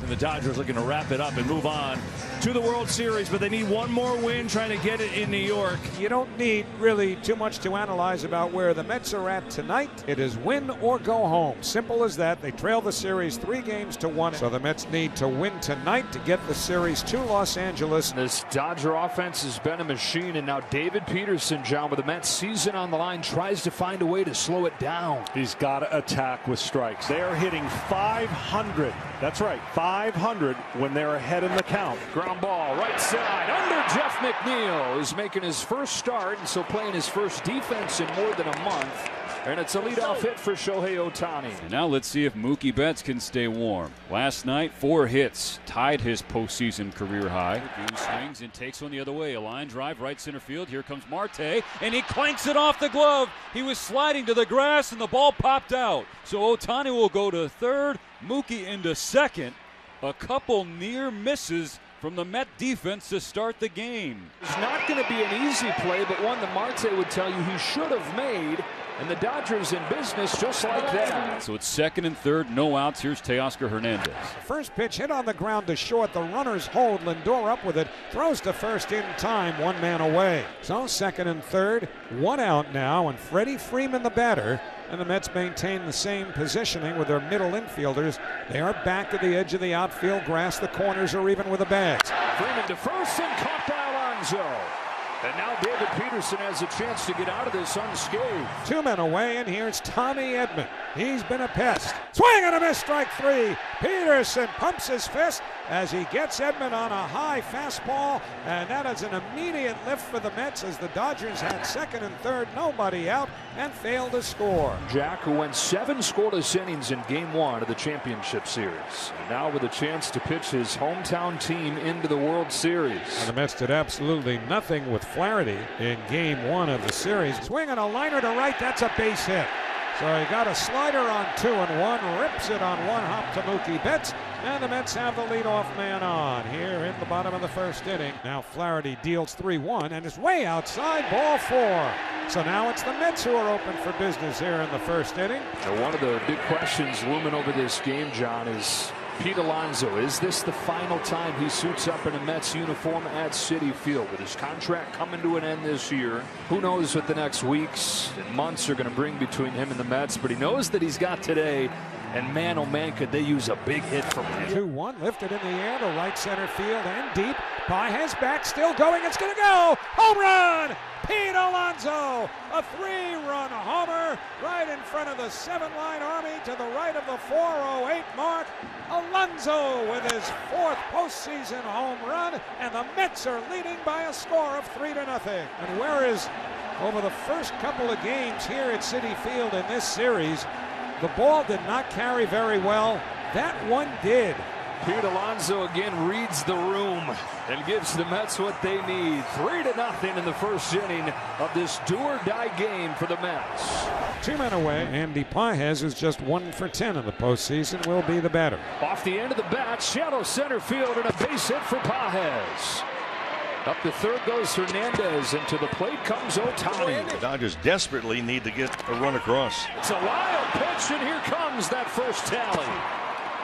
And the Dodgers looking to wrap it up and move on to the World Series, but they need one more win trying to get it in New York. You don't need really too much to analyze about where the Mets are at tonight. It is win or go home. Simple as that. They trail the series 3-1, so the Mets need to win tonight to get the series to Los Angeles. This Dodger offense has been a machine, and now David Peterson, John, with the Mets season on the line, tries to find a way to slow it down. He's got to attack with strikes. They are hitting 500. That's right, 500 when they're ahead in the count. Ground ball, right side, under Jeff McNeil, is making his first start, and so playing his first defense in more than a month. And it's a leadoff hit for Shohei Ohtani. And now let's see if Mookie Betts can stay warm. Last night, 4 hits, tied his postseason career high. He swings and takes one the other way. A line drive, right center field. Here comes Marte, and he clanks it off the glove. He was sliding to the grass, and the ball popped out. So Ohtani will go to third, Mookie into second. A couple near misses from the Met defense to start the game. It's not going to be an easy play, but one that Marte would tell you he should have made. And the Dodgers in business just like that. So it's second and third, no outs. Here's Teoscar Hernandez. First pitch hit on the ground to short. The runners hold. Lindor up with it. Throws to first in time. 1 man away. So second and third. 1 out now. And Freddie Freeman the batter. And the Mets maintain the same positioning with their middle infielders. They are back to the edge of the outfield grass. The corners are even with the bags. Freeman to first and caught by Alonso. And now David Peterson has a chance to get out of this unscathed. 2 men away, and here's Tommy Edman. He's been a pest. Swing and a miss, strike 3. Peterson pumps his fist as he gets Edman on a high fastball, and that is an immediate lift for the Mets as the Dodgers had second and third, nobody out, and failed to score. Jack, who went 7 scoreless innings in Game 1 of the championship series, and now with a chance to pitch his hometown team into the World Series. And the Mets did absolutely nothing with Flaherty in Game 1 of the series. Swing and a liner to right, that's a base hit. So he got a slider on 2-1, rips it on 1 hop to Mookie Betts, and the Mets have the leadoff man on here in the bottom of the first inning. Now Flaherty deals 3-1 and is way outside, ball 4. So now it's the Mets who are open for business here in the first inning. Now one of the big questions looming over this game, John, is Pete Alonso. Is this the final time he suits up in a Mets uniform at Citi Field? With his contract coming to an end this year, who knows what the next weeks and months are going to bring between him and the Mets, but he knows that he's got today, and man, oh man, could they use a big hit from him. 2-1, lifted in the air to right center field and deep. Baez back, still going, it's going to go! Home run! Pete Alonso, a 3-run homer right in front of the 7-line Army to the right of the 408 mark. Alonso with his 4th postseason home run, and the Mets are leading by a score of 3-0. And whereas over the first couple of games here at Citi Field in this series, the ball did not carry very well, that one did. Pete Alonso again reads the room and gives the Mets what they need. 3-0 in the first inning of this do-or-die game for the Mets. 2 men away. Andy Pages, who's just 1 for 10 in the postseason, will be the batter. Off the end of the bat, shallow center field, and a base hit for Pages. Up to third goes Hernandez, and to the plate comes Ohtani. The Dodgers desperately need to get a run across. It's a wild pitch, and here comes that first tally.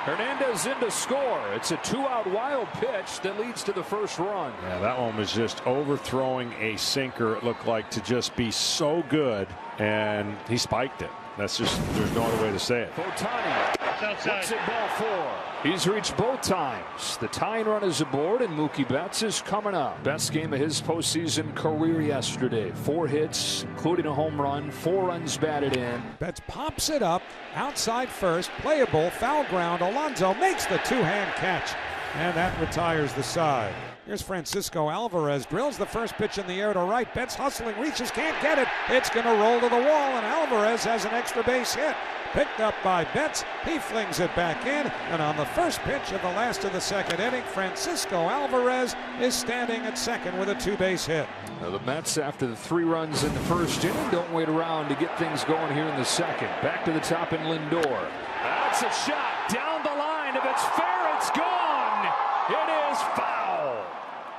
Hernandez in to score. It's a 2-out wild pitch that leads to the first run. Yeah, that one was just overthrowing a sinker. It looked like to just be so good, and he spiked it. That's just, there's no other way to say it. Ohtani looks at ball 4. He's reached both times. The tying run is aboard, and Mookie Betts is coming up. Best game of his postseason career yesterday. 4 hits, including a home run, 4 runs batted in. Betts pops it up, outside first, playable, foul ground. Alonso makes the 2-hand catch, and that retires the side. Here's Francisco Alvarez, drills the first pitch in the air to right. Betts hustling, reaches, can't get it. It's going to roll to the wall, and Alvarez has an extra base hit. Picked up by Betts, he flings it back in, and on the first pitch of the last of the second inning, Francisco Alvarez is standing at second with a 2-base hit. Now the Mets, after the 3 runs in the first inning, don't wait around to get things going here in the second. Back to the top in Lindor. That's a shot down the line. If it's fair, it's gone. It is foul.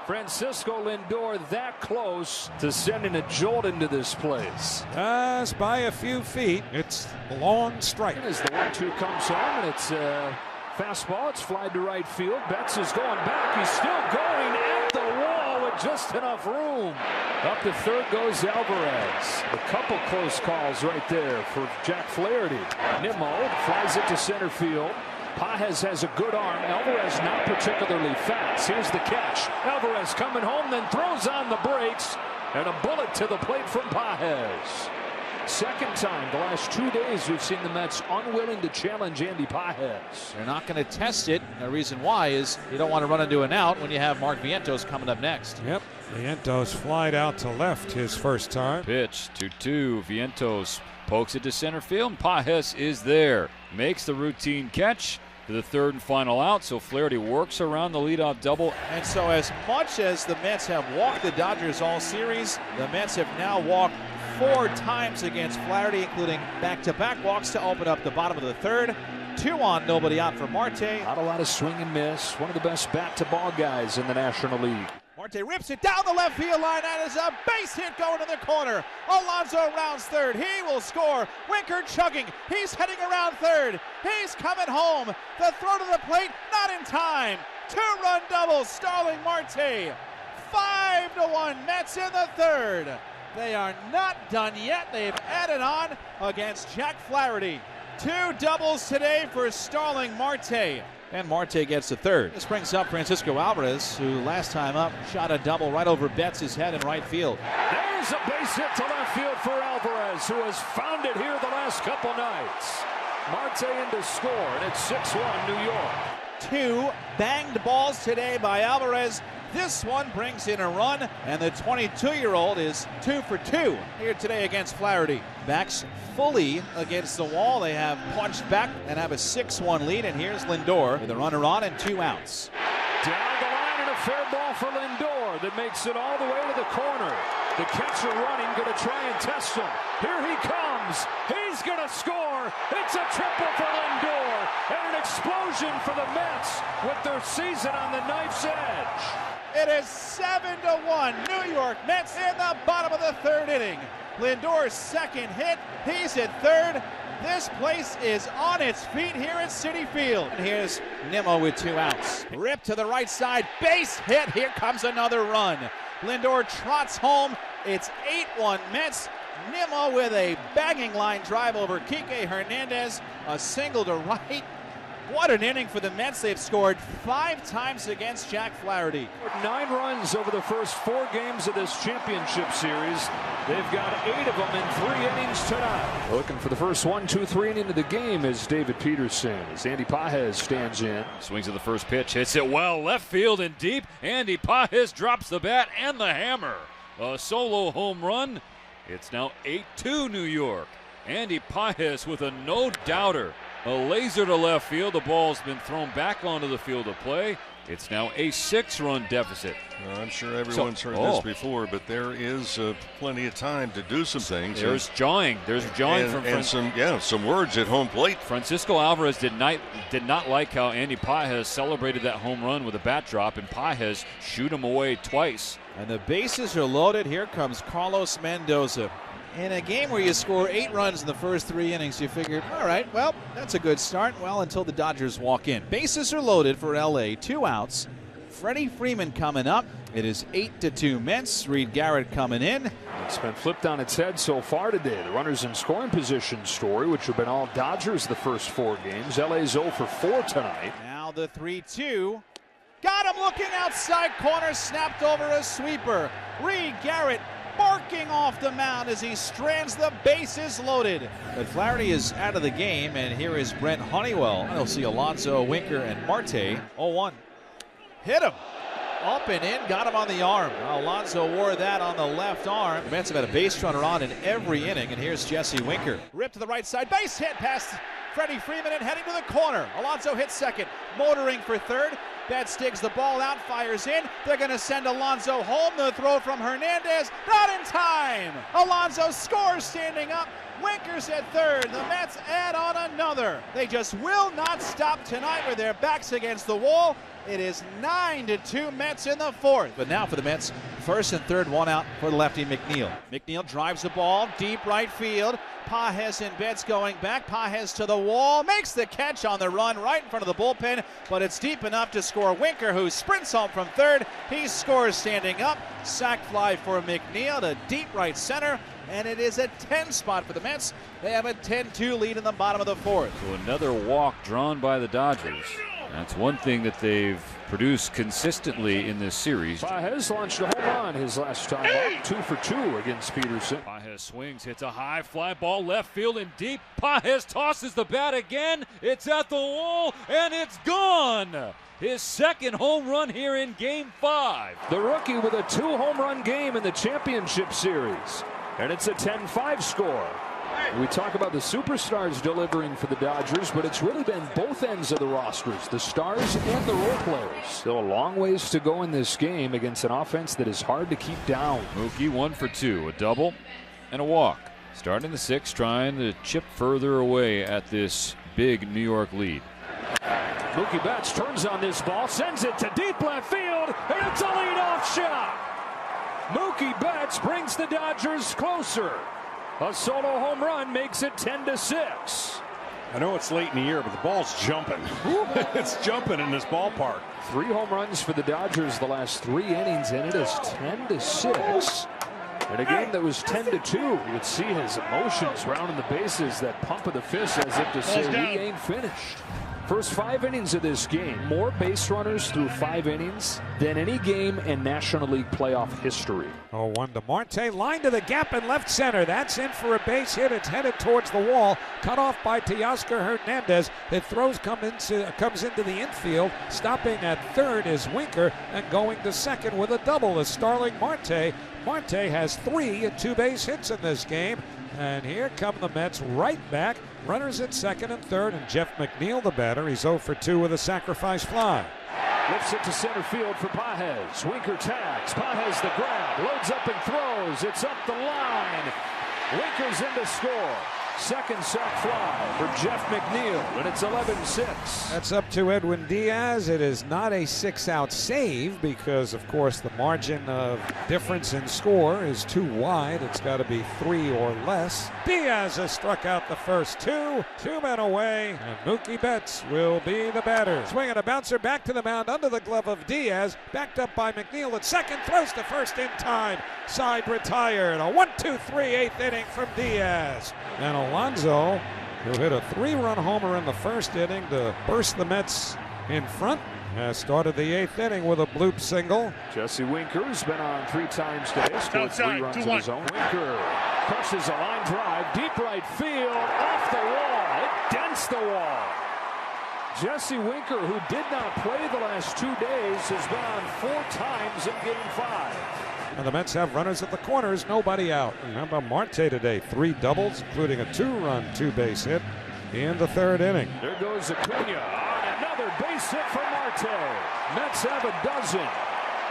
Francisco Lindor that close to sending a jolt into this place. Just by a few feet. It's a long strike. As the 1-2 comes home, and it's Fastball, it's flied to right field. Betts is going back. He's still going at the wall with just enough room. Up to third goes Alvarez. A couple close calls right there for Jack Flaherty. Nimmo flies it to center field. Pages has a good arm. Alvarez not particularly fast. Here's the catch. Alvarez coming home, then throws on the brakes. And a bullet to the plate from Pages. Second time the last 2 days we've seen the Mets unwilling to challenge Andy Pages. They're not going to test it. The reason why is you don't want to run into an out when you have Mark Vientos coming up next. Yep, Vientos flied out to left his first time. Pitch 2-2. Vientos pokes it to center field, and Pages is there. Makes the routine catch to the third and final out, so Flaherty works around the leadoff double. And so as much as the Mets have walked the Dodgers all series, the Mets have now walked 4 times against Flaherty, including back-to-back walks to open up the bottom of the third. 2 on, nobody out for Marte. Not a lot of swing and miss. One of the best bat-to-ball guys in the National League. Marte rips it down the left field line, and is a base hit going to the corner. Alonso rounds third. He will score. Winker chugging. He's heading around third. He's coming home. The throw to the plate, not in time. 2-run double, Starling Marte. 5-1 Mets in the third. They are not done yet. They've added on against Jack Flaherty. 2 doubles today for Starling Marte. And Marte gets the third. This brings up Francisco Alvarez, who last time up shot a double right over Betts' head in right field. There's a base hit to left field for Alvarez, who has found it here the last couple nights. Marte in to score, and it's 6-1 New York. 2 banged balls today by Alvarez. This one brings in a run, and the 22-year-old is 2 for 2 here today against Flaherty. Backs fully against the wall. They have punched back and have a 6-1 lead, and here's Lindor with a runner on and 2 outs. Down the line and a fair ball for Lindor that makes it all the way to the corner. The catcher running, going to try and test him. Here he comes. He's going to score. It's a triple for Lindor, and an explosion for the Mets with their season on the knife's edge. It is 7-1 New York Mets in the bottom of the third inning. Lindor's second hit. He's at third. This place is on its feet here at Citi Field. And here's Nimmo with 2 outs. Rip to the right side. Base hit. Here comes another run. Lindor trots home. It's 8-1 Mets. Nimmo with a banging line drive over Kike Hernandez. A single to right. What an inning for the Mets. They've scored 5 times against Jack Flaherty. 9 runs over the first 4 games of this championship series. They've got 8 of them in 3 innings tonight. Looking for the first 1, 2, 3 inning of the game is David Peterson as Andy Pages stands in. Swings at the first pitch, hits it well, left field and deep. Andy Pages drops the bat and the hammer. A solo home run. It's now 8-2 New York. Andy Pages with a no-doubter. A laser to left field. The ball's been thrown back onto the field of play. It's now a 6-run deficit. Well, I'm sure everyone's heard this before, but there is plenty of time to do some things. There's jawing. There's jawing and some words at home plate. Francisco Alvarez did not like how Andy Pages celebrated that home run with a bat drop, and Pages shoot him away twice. And the bases are loaded. Here comes Carlos Mendoza. In a game where you score 8 runs in the first 3 innings, you figured, all right, well, that's a good start. Well, until the Dodgers walk in. Bases are loaded for L.A. 2 outs. Freddie Freeman coming up. It is 8-2 Mets. Reed Garrett coming in. It's been flipped on its head so far today. The runners in scoring position story, which have been all Dodgers the first 4 games. L.A.'s 0 for 4 tonight. Now the 3-2. Got him looking outside corner. Snapped over a sweeper. Reed Garrett barking off the mound as he strands the bases loaded. But Flaherty is out of the game, and here is Brent Honeywell. You'll see Alonso, Winker, and Marte. 0-1. Hit him. Up and in, got him on the arm. Alonso wore that on the left arm. The Mets have had a base runner on in every inning, and here's Jesse Winker. Rip to the right side, base hit past Freddie Freeman and heading to the corner. Alonso hits second, motoring for third. Betts digs the ball out, fires in. They're going to send Alonso home. The throw from Hernandez, not in time. Alonso scores standing up. Winker's at third. The Mets add on another. another. They just will not stop tonight with their backs against the wall. It is 9-2 Mets in the fourth. But now for the Mets, first and third, one out for the lefty McNeil. McNeil drives the ball deep right field. Pages and Betts going back. Pages to the wall, makes the catch on the run right in front of the bullpen, but it's deep enough to score Winker, who sprints home from third. He scores standing up. Sac fly for McNeil to deep right center, and it is a 10 spot for the Mets. They have a 10-2 lead in the bottom of the fourth. So another walk drawn by the Dodgers. That's one thing that they've produced consistently in this series. Pages launched a home run his last time up, 2 for 2 against Peterson. Pages swings, hits a high fly ball left field and deep. Pages tosses the bat again. It's at the wall and it's gone. His second home run here in Game 5. The rookie with a 2 home run game in the championship series. And it's a 10-5 score. We talk about the superstars delivering for the Dodgers, but it's really been both ends of the rosters, the stars and the role players. Still a long ways to go in this game against an offense that is hard to keep down. Mookie 1 for 2, a double and a walk. Starting the 6th, trying to chip further away at this big New York lead. Mookie Betts turns on this ball, sends it to deep left field, and it's a leadoff shot. Mookie Betts brings the Dodgers closer. A solo home run makes it 10-6. I know it's late in the year, but the ball's jumping. It's jumping in this ballpark. 3 home runs for the Dodgers the last 3 innings, and it is 10-6. In a game that was 10-2, you would see his emotions rounding the bases, that pump of the fist as if to say, we ain't finished. First 5 innings of this game, more base runners through 5 innings than any game in National League playoff history. 0-1 to Marte, line to the gap in left center. That's in for a base hit. It's headed towards the wall, cut off by Teoscar Hernandez. It comes into the infield. Stopping at third is Winker, and going to second with a double is Starling Marte. Marte has 3 2-base hits in this game. And here come the Mets right back. Runners at second and third, and Jeff McNeil, the batter. He's 0 for 2 with a sacrifice fly. Lifts it to center field for Pages. Winker tags. Pages the grab. Loads up and throws. It's up the line. Winker's in to score. Second sac fly for Jeff McNeil, and it's 11-6. That's up to Edwin Diaz. It is not a 6-out save because, of course, the margin of difference in score is too wide. It's got to be 3 or less. Diaz has struck out the first 2. 2 men away, and Mookie Betts will be the batter. Swinging a bouncer back to the mound under the glove of Diaz. Backed up by McNeil at second. Throws to first in time. Side retired. A 1-2-3 8th inning from Diaz. And Alonso, who hit a 3-run homer in the first inning to burst the Mets in front, has started the 8th inning with a bloop single. Jesse Winker's been on 3 times today, scored 3 runs of his own. Winker crushes a line drive, deep right field, off the wall. It dents the wall. Jesse Winker, who did not play the last 2 days, has been on 4 times in Game 5. And the Mets have runners at the corners, nobody out. And how about Marte today? 3 doubles, including a 2-run 2-base hit in the 3rd inning. There goes Acuna on another base hit for Marte. Mets have a dozen.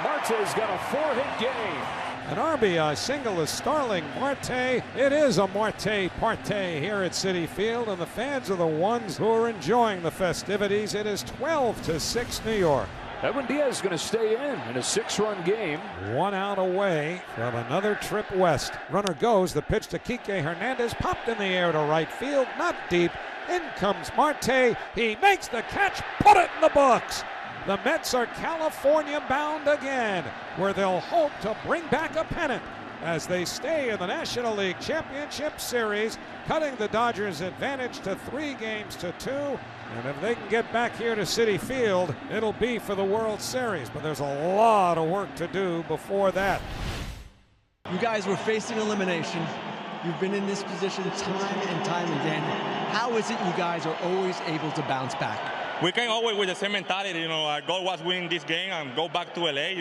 Marte's got a 4-hit game. An RBI single is Starling Marte. It is a Marte parte here at Citi Field, and the fans are the ones who are enjoying the festivities. It is 12-6 New York. Edwin Diaz is going to stay in a 6-run game. 1 out away from another trip west. Runner goes. The pitch to Kike Hernandez. Popped in the air to right field. Not deep. In comes Marte. He makes the catch. Put it in the books. The Mets are California bound again, where they'll hope to bring back a pennant as they stay in the National League Championship Series, cutting the Dodgers' advantage to 3-2. And if they can get back here to Citi Field, it'll be for the World Series. But there's a lot of work to do before that. You guys were facing elimination. You've been in this position time and time again. How is it you guys are always able to bounce back? We came always with the same mentality, our goal was winning this game and go back to LA,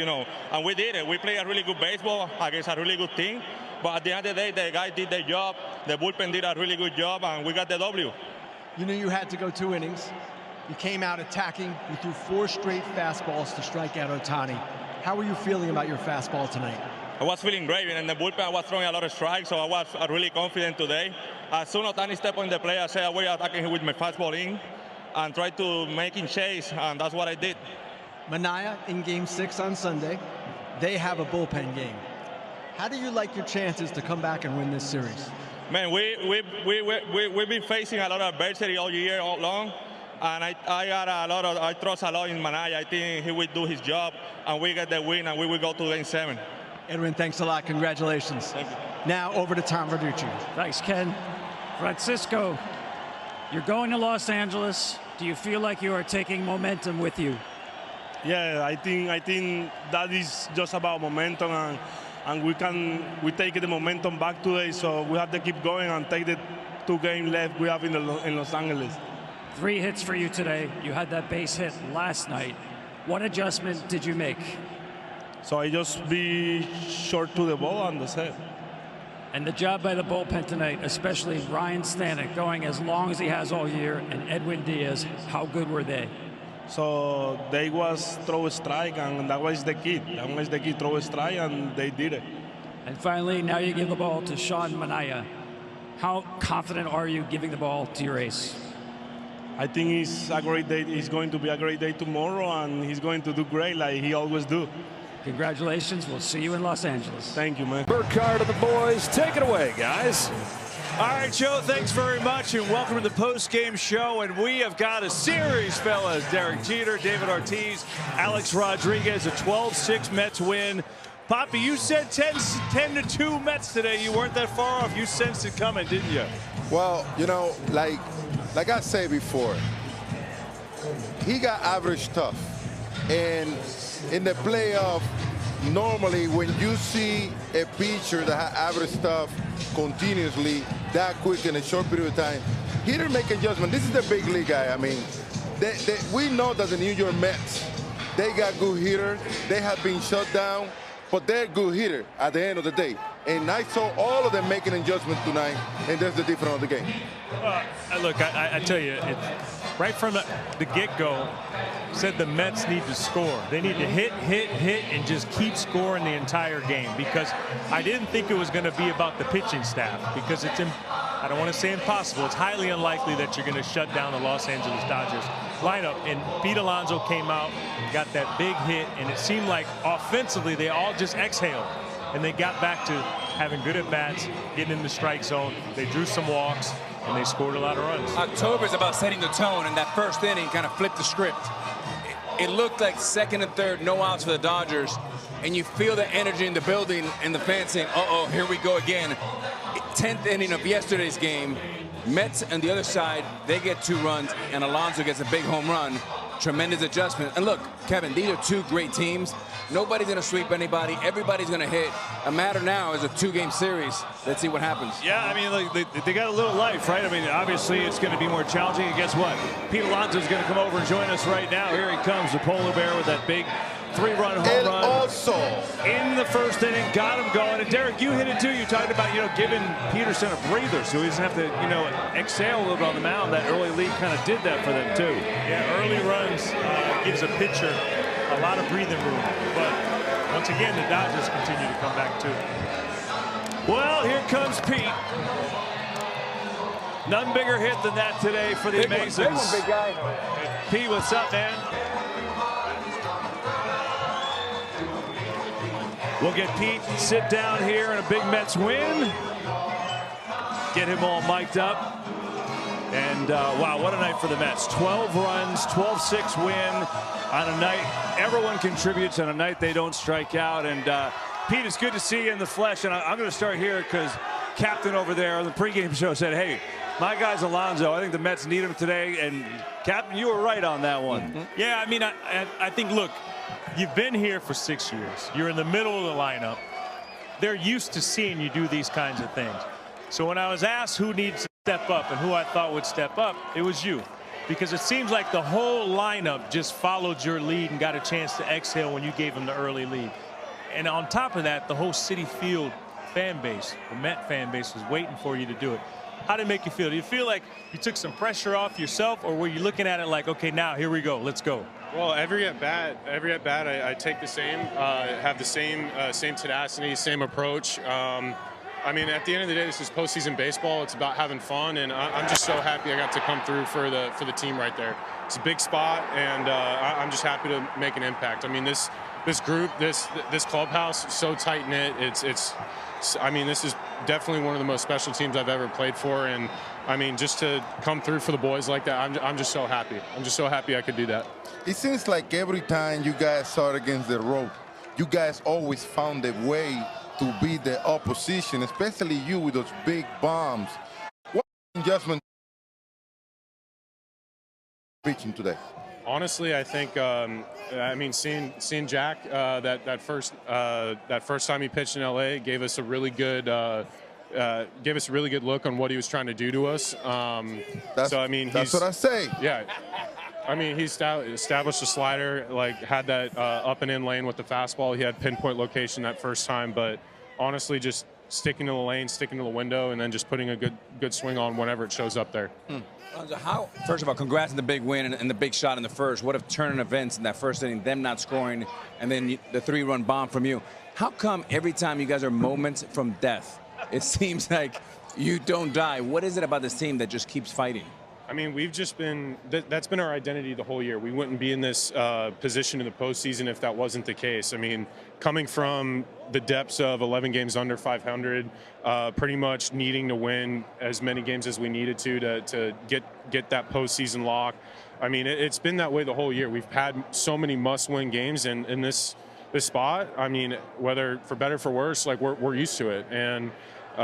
and we did it. We played a really good baseball against a really good team, but at the end of the day, the guys did their job, the bullpen did a really good job, and we got the W. You knew you had to go 2 innings. You came out attacking. You threw 4 straight fastballs to strike out Ohtani. How were you feeling about your fastball tonight? I was feeling great, and in the bullpen I was throwing a lot of strikes, so I was really confident today. as soon as Otani step on the play, I say I will attacking him with my fastball in and try to make him chase, and that's what I did. Manaea in Game 6 on Sunday. They have a bullpen game. How do you like your chances to come back and win this series? Man, we've been facing a lot of adversity all year, all long, and I trust a lot in Manaea. I think he will do his job, and we get the win, and we will go to Game 7. Edwin, thanks a lot. Congratulations. Thank you. Now over to Tom Verducci. Thanks, Ken. Francisco, you're going to Los Angeles. Do you feel like you are taking momentum with you? Yeah, I think that is just about momentum, and we take the momentum back today, so we have to keep going and take the 2 games left we have in Los Angeles. 3 hits for you today. You had that base hit last night. What adjustment did you make? So I just be short to the ball and that's it. And the job by the bullpen tonight, especially Ryan Stanek going as long as he has all year, and Edwin Diaz, how good were they? So they was throw a strike, and that was the key. That was the key, throw a strike, and they did it. And finally, now you give the ball to Sean Manaea. How confident are you giving the ball to your ace? I think it's a great day. It's going to be a great day tomorrow, and he's going to do great like he always do. Congratulations. We'll see you in Los Angeles. Thank you, man. Burkhardt of the boys. Take it away, guys. All right, Joe, thanks very much, and welcome to the post-game show. And we have got a series, fellas. Derek Jeter, David Ortiz, Alex Rodriguez, a 12-6 Mets win. Poppy, you said 10-2 Mets today. You weren't that far off. You sensed it coming, didn't you? Well, you know, like I said before, he got average stuff. And in the playoff, normally when you see a pitcher that has average stuff continuously that quick in a short period of time, he didn't make adjustment. This is the big league guy. I mean, we know that the New York Mets, they got good hitters. They have been shut down, but they're good hitter at the end of the day. And I saw all of them making adjustments tonight, and that's the difference of the game. Look, I tell you, right from the get-go, said the Mets need to score. They need to hit, and just keep scoring the entire game, because I didn't think it was going to be about the pitching staff, because it's, I don't want to say impossible, it's highly unlikely that you're going to shut down the Los Angeles Dodgers lineup. And Pete Alonso came out, got that big hit, and it seemed like offensively they all just exhaled. And they got back to having good at-bats, getting in the strike zone. They drew some walks, and they scored a lot of runs. October is about setting the tone, and that first inning kind of flipped the script. It looked like second and third, no outs for the Dodgers, and you feel the energy in the building and the fans saying, uh-oh, here we go again. 10th inning of yesterday's game, Mets on the other side, they get 2 runs, and Alonso gets a big home run. Tremendous adjustment. And look, Kevin, these are 2 great teams. Nobody's going to sweep anybody. Everybody's going to hit. A matter now is a 2-game series. Let's see what happens. Yeah, I mean, like, they got a little life, right? I mean, obviously it's going to be more challenging. And guess what? Pete Alonso's going to come over and join us right now. Here he comes, the polar bear with that big 3-run home run. Also, in the first inning, got him going. And Derek, you hit it too. You talked about, giving Peterson a breather so he doesn't have to, exhale a little bit on the mound. That early lead kind of did that for them too. Yeah, early runs gives a pitcher a lot of breathing room. But once again, the Dodgers continue to come back too. Well, here comes Pete. None bigger hit than that today for the Amazons. Big one, big guy. Pete, what's up, man? We'll get Pete sit down here in a big Mets win. Get him all mic'd up. And wow, what a night for the Mets. 12 runs, 12-6 win on a night everyone contributes, on a night they don't strike out. And Pete, it's good to see you in the flesh. And I'm going to start here because Captain over there on the pregame show said, hey, my guy's Alonso. I think the Mets need him today. And Captain, you were right on that one. Mm-hmm. Yeah, I mean, I think, look, you've been here for 6 years. You're in the middle of the lineup. They're used to seeing you do these kinds of things. So when I was asked who needs to step up and who I thought would step up, it was you. Because it seems like the whole lineup just followed your lead and got a chance to exhale when you gave them the early lead. And on top of that, the whole Citi Field fan base, the Met fan base, was waiting for you to do it. How did it make you feel? Do you feel like you took some pressure off yourself, or were you looking at it like, okay, now here we go, let's go? Well, every at bat, I take the same, have the same tenacity, same approach. I mean, at the end of the day, this is postseason baseball. It's about having fun, and I'm just so happy I got to come through for the team right there. It's a big spot, and I'm just happy to make an impact. I mean, this group, this clubhouse, is so tight knit. I mean, this is definitely one of the most special teams I've ever played for, and I mean, just to come through for the boys like that, I'm just so happy. I'm just so happy I could do that. It seems like every time you guys start against the rope, you guys always found a way to beat the opposition, especially you with those big bombs. What adjustment pitching today? Honestly, I think I mean seeing Jack that first time he pitched in LA gave us a really good look on what he was trying to do to us. So I mean, that's what I say. Yeah. I mean, he established a slider, like had that up and in lane with the fastball. He had pinpoint location that first time, but honestly, just sticking to the lane, sticking to the window, and then just putting a good swing on whenever it shows up there. First of all, congrats on the big win and the big shot in the first. What a turn in events in that first inning, them not scoring, and then the 3-run bomb from you. How come every time you guys are moments from death, it seems like you don't die? What is it about this team that just keeps fighting? I mean, we've just been that's been our identity the whole year. We wouldn't be in this position in the postseason if that wasn't the case. I mean, coming from the depths of 11 games under 500, pretty much needing to win as many games as we needed to get that postseason lock. I mean, it's been that way the whole year. We've had so many must-win games, and in this spot, I mean, whether for better or for worse, like we're used to it. And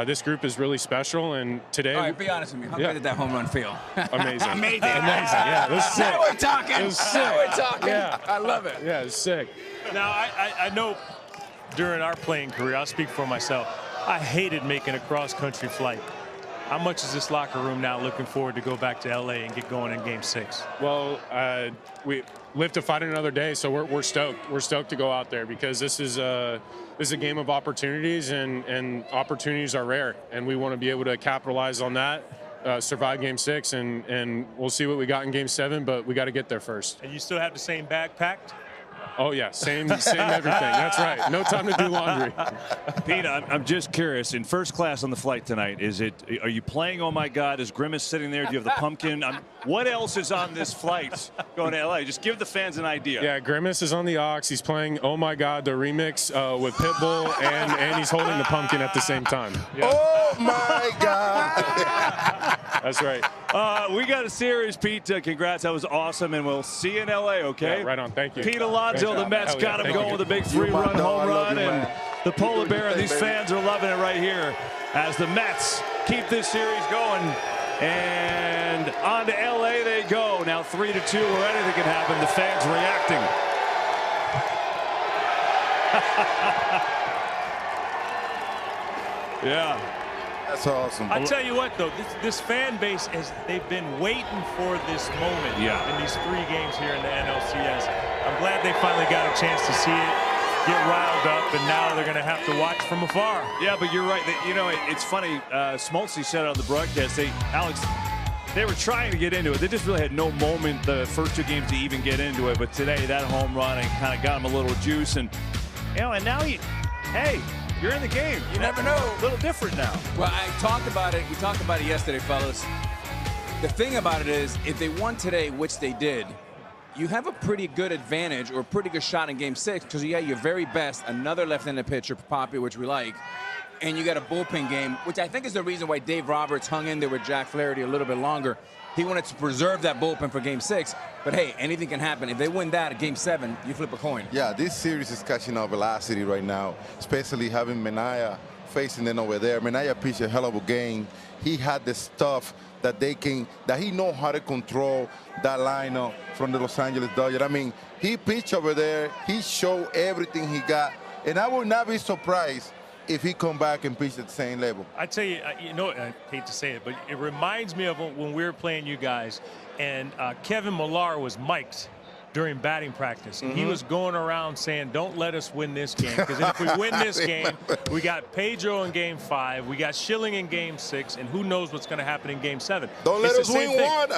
this group is really special, and today... All right, be honest with me. How good did that home run feel? Amazing. Amazing. Yeah, it was sick. Now we're talking. It was sick. Now we're talking. Yeah. I love it. Yeah, it's sick. Now, I know during our playing career, I'll speak for myself, I hated making a cross-country flight. How much is this locker room now looking forward to go back to L.A. and get going in Game 6? Well, we live to fight another day, so we're stoked. We're stoked to go out there because this is a game of opportunities, and opportunities are rare, and we want to be able to capitalize on that, survive Game 6, and we'll see what we got in Game 7, but we got to get there first. And you still have the same bag packed? Oh, yeah, same everything. That's right. No time to do laundry. Pete, I'm just curious. In first class on the flight tonight, are you playing Oh My God? Is Grimace sitting there? Do you have the pumpkin? What else is on this flight going to L.A.? Just give the fans an idea. Yeah, Grimace is on the aux. He's playing Oh My God, the remix with Pitbull, and he's holding the pumpkin at the same time. Yeah. Oh, my God. That's right. We got a series, Pete. Congrats. That was awesome, and we'll see you in L.A., okay? Yeah, right on. Thank you. Pete Alonso, the Mets got him going with a big 3-run home run, and the Polar Bear, and these fans are loving it right here as the Mets keep this series going. And on to L.A. they go. Now 3-2, where anything can happen. The fans reacting. Yeah. That's awesome. I tell you what, though, this fan base, they've been waiting for this moment in these 3 games here in the NLCS. I'm glad they finally got a chance to see it, get riled up, and now they're going to have to watch from afar. Yeah, but you're right. You know, it's funny. Smoltzy said on the broadcast, Alex, they were trying to get into it. They just really had no moment the first 2 games to even get into it. But today, that home run and kind of got them a little juice. And, you know, and now hey, you're in the game. You never know. A little different now. Well, we talked about it yesterday, fellas. The thing about it is, if they won today, which they did, you have a pretty good advantage or a pretty good shot in Game 6 because you got your very best, another left-handed pitcher, Poppy, which we like, and you got a bullpen game, which I think is the reason why Dave Roberts hung in there with Jack Flaherty a little bit longer. He wanted to preserve that bullpen for Game 6, but hey, anything can happen. If they win that at Game 7, you flip a coin. Yeah, this series is catching up velocity right now, especially having Manaea facing them over there. Manaea pitched a hell of a game. He had the stuff that he know how to control that lineup from the Los Angeles Dodgers. I mean, he pitched over there. He showed everything he got, and I would not be surprised if he come back and pitch at the same level. I tell you, you know, I hate to say it, but it reminds me of when we were playing you guys, and Kevin Millar was mic'd during batting practice, and he was going around saying, don't let us win this game, because if we win this game, we got Pedro in Game 5, we got Schilling in Game 6, and who knows what's going to happen in Game 7. Don't let us win one.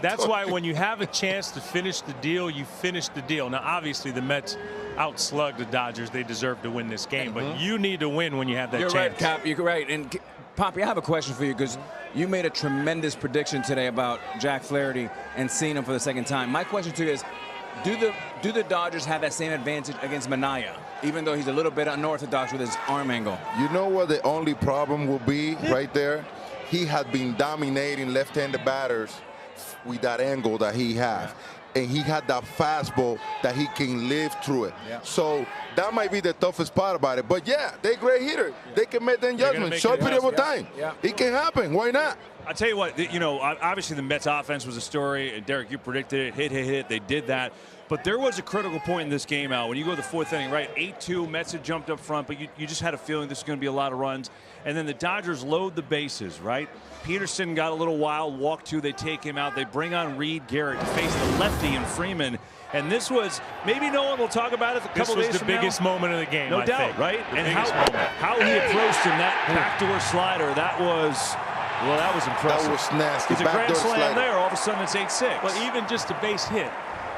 That's why when you have a chance to finish the deal, you finish the deal. Now, obviously, the Mets, outslug the Dodgers, they deserve to win this game. But you need to win when you have that chance. You're right, Cap. You're right. And Poppy, I have a question for you because you made a tremendous prediction today about Jack Flaherty and seeing him for the second time. My question to you is, do the Dodgers have that same advantage against Manaea, even though he's a little bit unorthodox with his arm angle? You know what the only problem will be right there? He had been dominating left-handed batters with that angle that he has. And he had that fastball that he can live through it. Yeah. So that might be the toughest part about it. But yeah, they're great hitters. They can make them judgments. Short period of time. Yeah. It can happen. Why not? I'll tell you what, you know, obviously the Mets offense was a story, and Derek, you predicted it, hit. They did that. But there was a critical point in this game, Al. When you go to the fourth inning, right, 8-2, Mets had jumped up front, but you just had a feeling this was going to be a lot of runs. And then the Dodgers load the bases, right? Peterson got a little wild, walk 2, they take him out. They bring on Reed Garrett to face the lefty and Freeman. And this was, maybe no one will talk about it a couple days from now. This was the biggest moment of the game, no doubt, right? And how he approached him, that backdoor slider, that was, well, that was impressive. That was nasty. It's a grand slam there. All of a sudden, it's 8-6. Well, even just a base hit,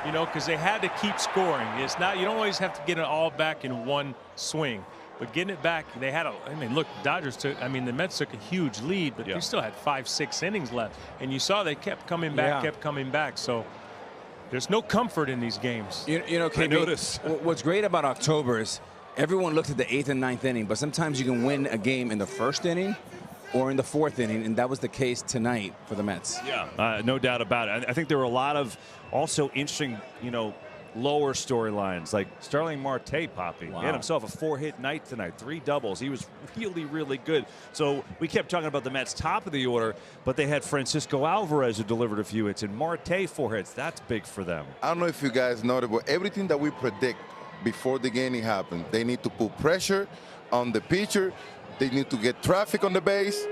you know, because they had to keep scoring. It's not, you don't always have to get it all back in one swing. But getting it back, they had I mean, look, Dodgers took, I mean, the Mets took a huge lead, but they still had 5-6 innings left. And you saw they kept coming back, So there's no comfort in these games. You know, KB, notice. What's great about October is everyone looks at the 8th and 9th inning, but sometimes you can win a game in the 1st inning or in the 4th inning, and that was the case tonight for the Mets. Yeah, no doubt about it. I think there were a lot of also interesting, you know, lower storylines, like Starling Marte, Poppy. Wow. He had himself a 4-hit night tonight, 3 doubles. He was really, really good. So we kept talking about the Mets top of the order, but they had Francisco Alvarez who delivered a few hits, and Marte 4 hits. That's big for them. I don't know if you guys know it, but everything that we predict before the game happens, they need to put pressure on the pitcher. They need to get traffic on the base.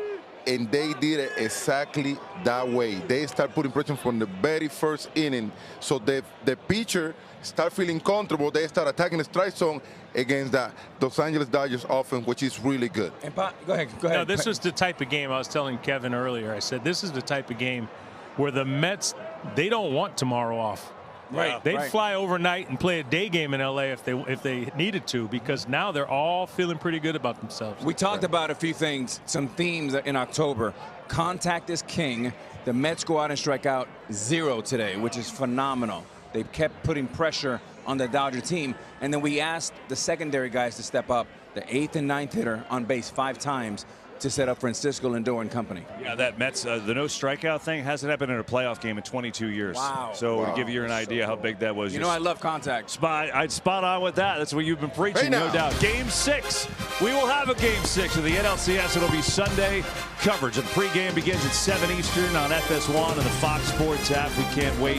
And they did it exactly that way. They start putting pressure from the very first inning. So the pitcher start feeling comfortable. They start attacking the strike zone against the Los Angeles Dodgers offense, which is really good. And go ahead. No, this was the type of game I was telling Kevin earlier. I said this is the type of game where the Mets, they don't want tomorrow off. Right. They'd fly overnight and play a day game in LA if they needed to, because now they're all feeling pretty good about themselves. We talked about a few things, some themes in October. Contact is king. The Mets go out and strike out 0 today, which is phenomenal. They kept putting pressure on the Dodger team. And then we asked the secondary guys to step up. The 8th and 9th hitter on base 5 times to set up Francisco Lindor and company. Yeah, that Mets, the no strikeout thing hasn't happened in a playoff game in 22 years. Wow. So to give you an idea how big that was. You know, I love contact. I'd spot on with that. That's what you've been preaching, no doubt. Game 6. We will have a Game 6 of the NLCS. It'll be Sunday. Coverage of the pregame begins at 7 Eastern on FS1 and the Fox Sports app. We can't wait.